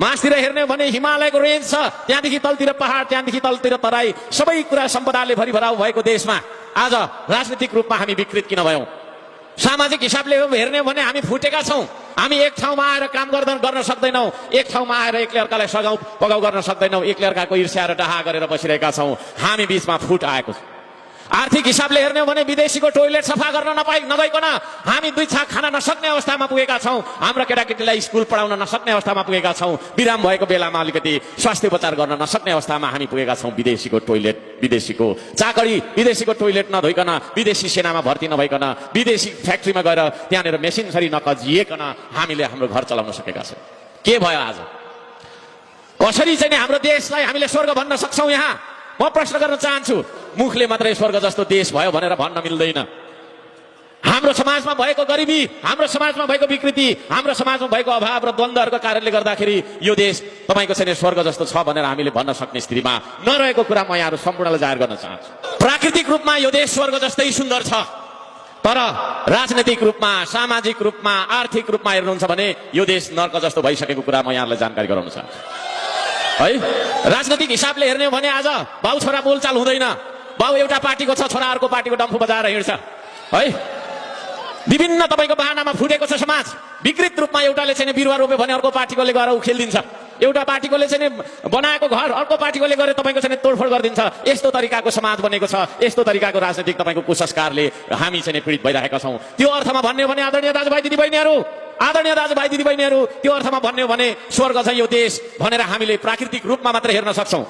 मासतिर हेर्ने हो भने हिमालयको रेन्ज छ, त्यहाँदेखि तलतिर पहाड, त्यहाँदेखि तलतिर तराई, सबै कुरा सम्पदाले भरिभराउ भएको देशमा आज राजनीतिक रूपमा हामी विकृत किन भयौं? सामाजिक हिसाबले हेर्ने हो भने हामी फुटेका छौं। हामी एक ठाउँमा आएर काम गर्न सक्दैनौं, एक ठाउँमा आएर एकले अर्कालाई सघाउ पगाउ गर्न सक्दैनौं, एकले अर्काको ईर्ष्या र डाहा गरेर बसिरहेका छौं। हामी बीचमा फुट आएको छ। आर्थिक हिसाबले हेर्ने हो भने विदेशीको टोयलेट सफा गर्न नगइकन हामी दुई छाक खान नसक्ने अवस्थामा पुगेका छौं। हाम्रो केटाकेटीलाई स्कुल पढाउन नसक्ने अवस्थामा पुगेका छौं। विराम भएको बेलामा अलिकति स्वास्थ्य उपचार गर्न नसक्ने अवस्थामा हामी पुगेका छौं। विदेशीको टोयलेट, विदेशीको चाकरी, विदेशीको टोयलेट नधोइकन, विदेशी सेनामा भर्ती नभइकन, विदेशी फ्याक्ट्रीमा गएर त्यहाँनिर मेसिनरी नकजिएकन हामीले हाम्रो घर चलाउन सकेका छौं। के भयो आज? कसरी चाहिँ हाम्रो देशलाई हामीले स्वर्ग भन्न सक्छौं? यहाँ म प्रश्न गर्न चाहन्छु। मुखले मात्रै स्वर्ग जस्तो देश भयो भनेर भन्न मिल्दैन। हाम्रो समाजमा भएको गरिबी, हाम्रो समाजमा भएको विकृति, हाम्रो समाजमा भएको अभाव र द्वन्द्वहरूको कारणले गर्दाखेरि यो देश तपाईको चाहिँ स्वर्ग जस्तो छ भनेर हामीले भन्न सक्ने स्थितिमा नरहेको कुरा म यहाँहरु सम्पूर्णलाई जाहेर गर्न चाहन्छु। प्राकृतिक रूपमा यो देश स्वर्ग जस्तै सुन्दर छ, तर राजनीतिक रूपमा, सामाजिक रूपमा, आर्थिक रूपमा हेर्नुहुन्छ भने यो देश नर्क जस्तो भइसकेको कुरा म यहाँलाई जानकारी गराउन चाहन्छु है। राजनीतिक हिसाबले हेर्ने हो भने आज बाउ छोरा बोलचाल हुँदैन। बाउ एउटा पार्टीको छ, छोरा अर्को पार्टीको डम्फु बजाएर हिँड्छ है। विभिन्न तपाईको बहानामा फुटेको छ समाज। विकृत रूपमा एउटाले चाहिँ बिरुवा रोप्यो भने अर्को पार्टीकोले गएर उखेल्दिन्छ। एउटा पार्टीकोले चाहिँ बनाएको घर अर्को पार्टीकोले गएर तपाईको चाहिँ तोडफोड गरिदिन्छ। यस्तो तरिकाको समाज बनेको छ, यस्तो तरिकाको राजनीतिक तपाईको कुसंस्कारले हामी चाहिँ पीडित भइरहेका छौं। त्यो अर्थमा भन्ने हो भने आदरणीय दाजुभाइ दिदीबहिनीहरू, आदरणीय दाजुभाइ दिदीबहिनीहरू, त्यो अर्थमा भन्ने हो भने स्वर्ग चाहिँ यो देश भनेर हामीले प्राकृतिक रूपमा मात्र हेर्न सक्छौं।